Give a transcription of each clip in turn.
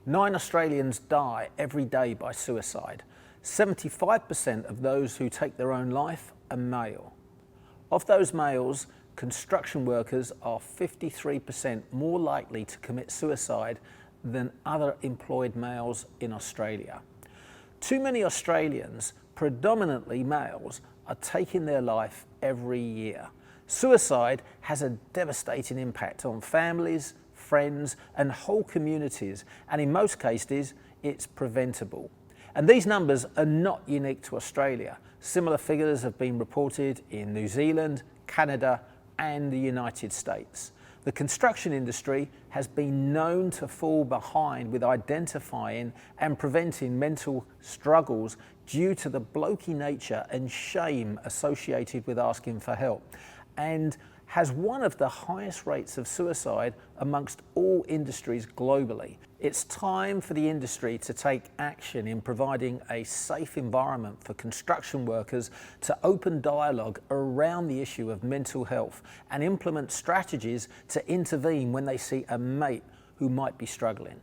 9 Australians die every day by suicide. 75% of those who take their own life are male. Of those males, construction workers are 53% more likely to commit suicide than other employed males in Australia. Too many Australians, predominantly males, are taking their life every year. Suicide has a devastating impact on families, friends, and whole communities, and in most cases, it's preventable. And these numbers are not unique to Australia. Similar figures have been reported in New Zealand, Canada, and the United States. The construction industry has been known to fall behind with identifying and preventing mental struggles due to the blokey nature and shame associated with asking for help, and has one of the highest rates of suicide amongst all industries globally. It's time for the industry to take action in providing a safe environment for construction workers to open dialogue around the issue of mental health and implement strategies to intervene when they see a mate who might be struggling.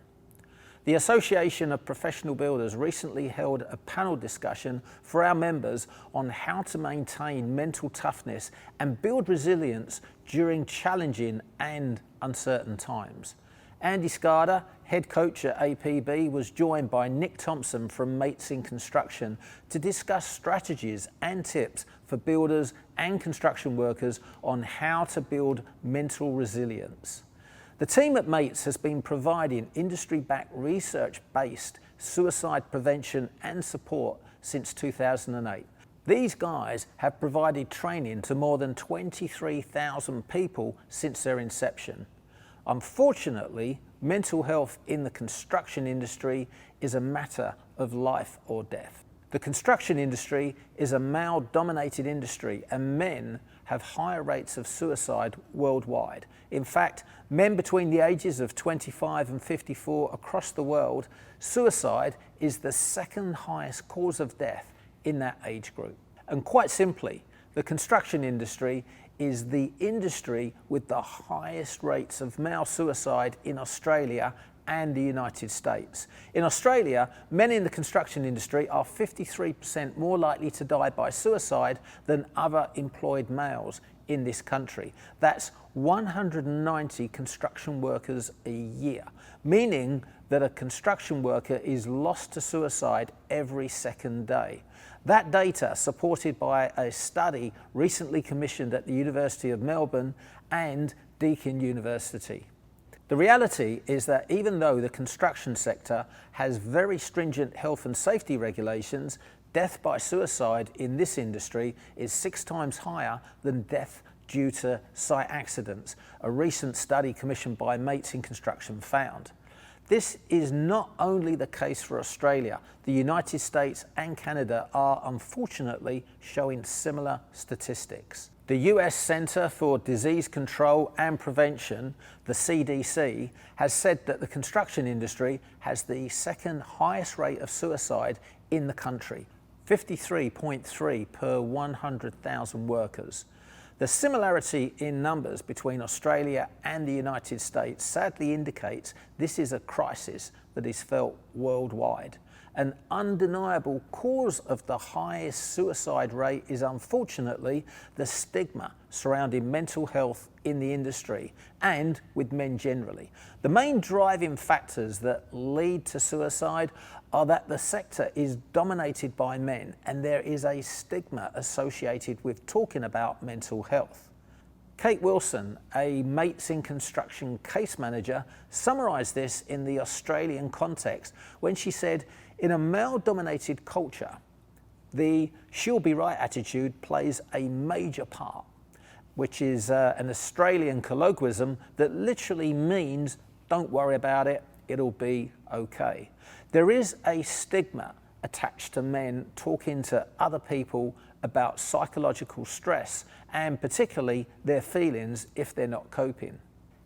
The Association of Professional Builders recently held a panel discussion for our members on how to maintain mental toughness and build resilience during challenging and uncertain times. Andy Scarder, head coach at APB, was joined by Nick Thompson from Mates in Construction to discuss strategies and tips for builders and construction workers on how to build mental resilience. The team at Mates has been providing industry-backed research-based suicide prevention and support since 2008. These guys have provided training to more than 23,000 people since their inception. Unfortunately, mental health in the construction industry is a matter of life or death. The construction industry is a male-dominated industry, and men have higher rates of suicide worldwide. In fact, men between the ages of 25 and 54 across the world, suicide is the second highest cause of death in that age group. And quite simply, the construction industry is the industry with the highest rates of male suicide in Australia and the United States. In Australia, men in the construction industry are 53% more likely to die by suicide than other employed males in this country. That's 190 construction workers a year, meaning that a construction worker is lost to suicide every second day. That data, supported by a study recently commissioned at the University of Melbourne and Deakin University. The reality is that even though the construction sector has very stringent health and safety regulations, death by suicide in this industry is 6 times higher than death due to site accidents, a recent study commissioned by Mates in Construction found. This is not only the case for Australia. The United States and Canada are unfortunately showing similar statistics. The US Centre for Disease Control and Prevention, the CDC, has said that the construction industry has the second highest rate of suicide in the country, 53.3 per 100,000 workers. The similarity in numbers between Australia and the United States sadly indicates this is a crisis that is felt worldwide. An undeniable cause of the highest suicide rate is unfortunately the stigma surrounding mental health in the industry and with men generally. The main driving factors that lead to suicide are that the sector is dominated by men and there is a stigma associated with talking about mental health. Kate Wilson, a Mates in Construction case manager, summarised this in the Australian context when she said, "In a male-dominated culture, the she'll be right attitude plays a major part," which is an Australian colloquialism that literally means don't worry about it, it'll be okay. There is a stigma attached to men talking to other people about psychological stress and particularly their feelings if they're not coping.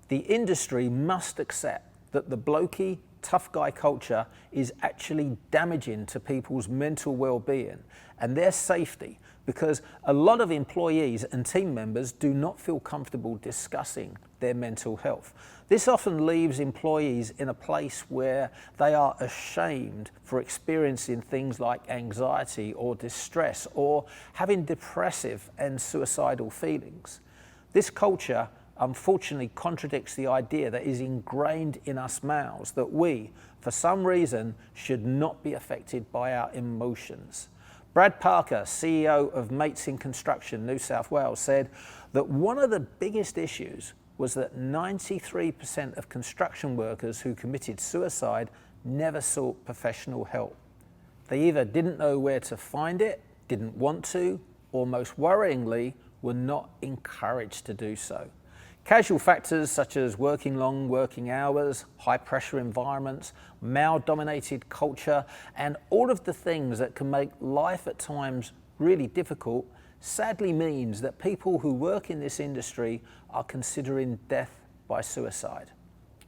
The industry must accept that the blokey, tough guy culture is actually damaging to people's mental well-being and their safety, because a lot of employees and team members do not feel comfortable discussing their mental health. This often leaves employees in a place where they are ashamed for experiencing things like anxiety or distress or having depressive and suicidal feelings. This culture unfortunately contradicts the idea that is ingrained in us males that we, for some reason, should not be affected by our emotions. Brad Parker, CEO of Mates in Construction, New South Wales, said that one of the biggest issues was that 93% of construction workers who committed suicide never sought professional help. They either didn't know where to find it, didn't want to, or most worryingly, were not encouraged to do so. Casual factors such as working long working hours, high pressure environments, male-dominated culture, and all of the things that can make life at times really difficult sadly means that people who work in this industry are considering death by suicide.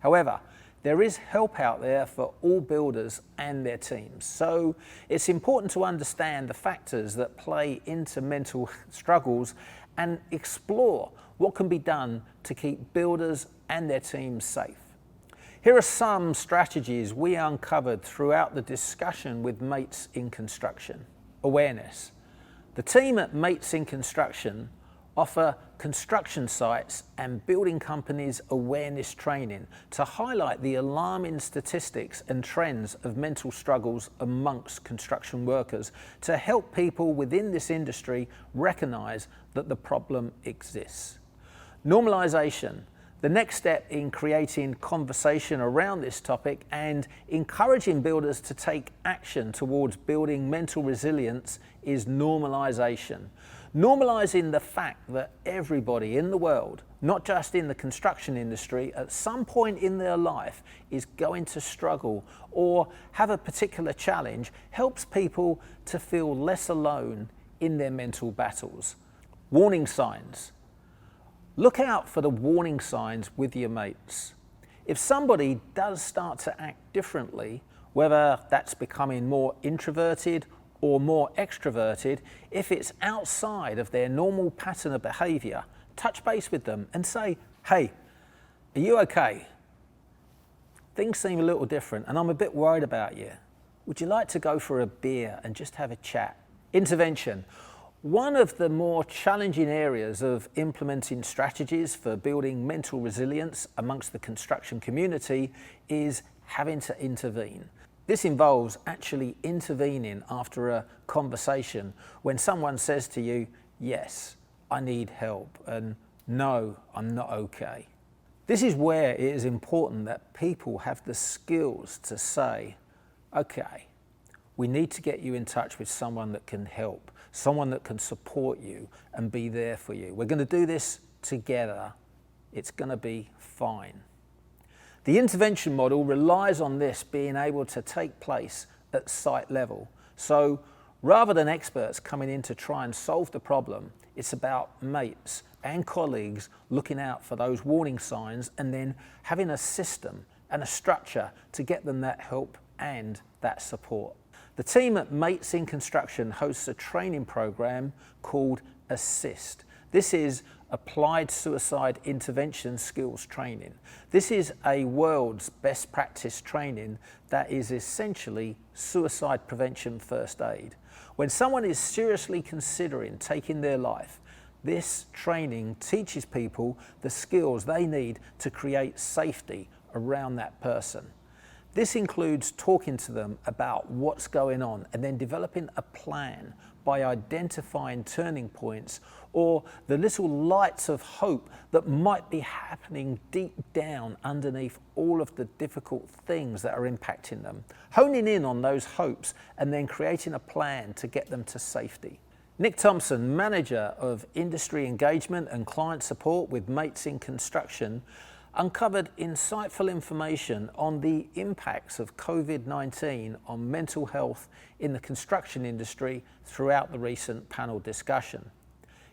However, there is help out there for all builders and their teams. So it's important to understand the factors that play into mental struggles and explore what can be done to keep builders and their teams safe. Here are some strategies we uncovered throughout the discussion with Mates in Construction. Awareness. The team at Mates in Construction offer construction sites and building companies awareness training to highlight the alarming statistics and trends of mental struggles amongst construction workers to help people within this industry recognise that the problem exists. Normalisation. The next step in creating conversation around this topic and encouraging builders to take action towards building mental resilience is normalisation. Normalising the fact that everybody in the world, not just in the construction industry, at some point in their life is going to struggle or have a particular challenge helps people to feel less alone in their mental battles. Warning signs. Look out for the warning signs with your mates. If somebody does start to act differently, whether that's becoming more introverted or more extroverted, if it's outside of their normal pattern of behaviour, touch base with them and say, hey, are you okay? Things seem a little different and I'm a bit worried about you. Would you like to go for a beer and just have a chat? Intervention. One of the more challenging areas of implementing strategies for building mental resilience amongst the construction community is having to intervene. This involves actually intervening after a conversation when someone says to you, yes, I need help, and no, I'm not okay. This is where it is important that people have the skills to say, okay, we need to get you in touch with someone that can help, someone that can support you and be there for you. We're going to do this together. It's going to be fine. The intervention model relies on this being able to take place at site level. So rather than experts coming in to try and solve the problem, it's about mates and colleagues looking out for those warning signs and then having a system and a structure to get them that help and that support. The team at Mates in Construction hosts a training program called Assist. This is Applied Suicide Intervention Skills Training. This is a world's best practice training that is essentially suicide prevention first aid. When someone is seriously considering taking their life, this training teaches people the skills they need to create safety around that person. This includes talking to them about what's going on and then developing a plan by identifying turning points or the little lights of hope that might be happening deep down underneath all of the difficult things that are impacting them. Honing in on those hopes and then creating a plan to get them to safety. Nick Thompson, Manager of Industry Engagement and Client Support with Mates in Construction, uncovered insightful information on the impacts of COVID-19 on mental health in the construction industry throughout the recent panel discussion.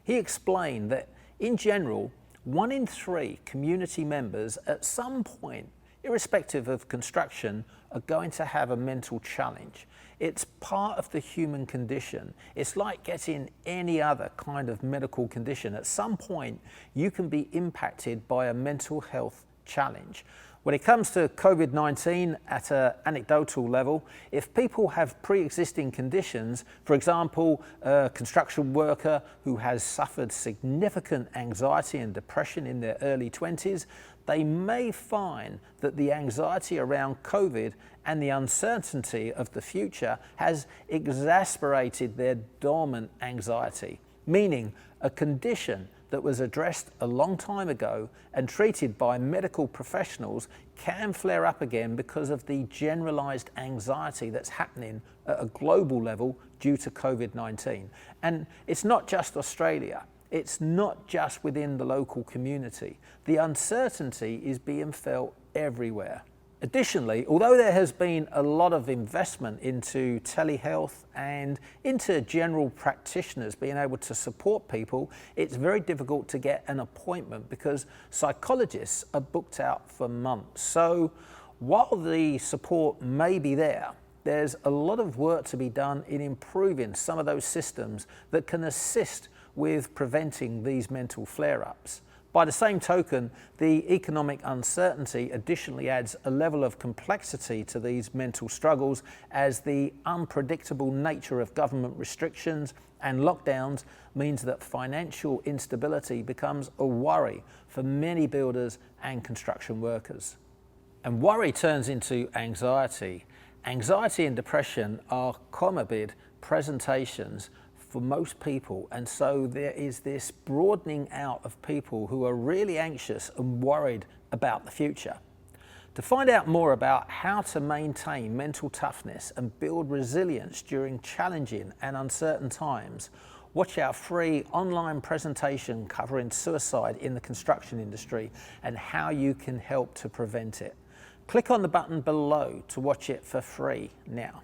He explained that, in general, 1 in 3 community members at some point, irrespective of construction, are going to have a mental challenge. It's part of the human condition. It's like getting any other kind of medical condition. At some point, you can be impacted by a mental health challenge. When it comes to COVID-19 at an anecdotal level, if people have pre-existing conditions, for example, a construction worker who has suffered significant anxiety and depression in their early 20s, they may find that the anxiety around COVID and the uncertainty of the future has exacerbated their dormant anxiety, meaning a condition that was addressed a long time ago and treated by medical professionals can flare up again because of the generalized anxiety that's happening at a global level due to COVID-19. And it's not just Australia. It's not just within the local community. The uncertainty is being felt everywhere. Additionally, although there has been a lot of investment into telehealth and into general practitioners being able to support people, it's very difficult to get an appointment because psychologists are booked out for months. So while the support may be there, there's a lot of work to be done in improving some of those systems that can assist with preventing these mental flare-ups. By the same token, the economic uncertainty additionally adds a level of complexity to these mental struggles, as the unpredictable nature of government restrictions and lockdowns means that financial instability becomes a worry for many builders and construction workers. And worry turns into anxiety. Anxiety and depression are comorbid presentations for most people, and so there is this broadening out of people who are really anxious and worried about the future. To find out more about how to maintain mental toughness and build resilience during challenging and uncertain times, watch our free online presentation covering suicide in the construction industry and how you can help to prevent it. Click on the button below to watch it for free now.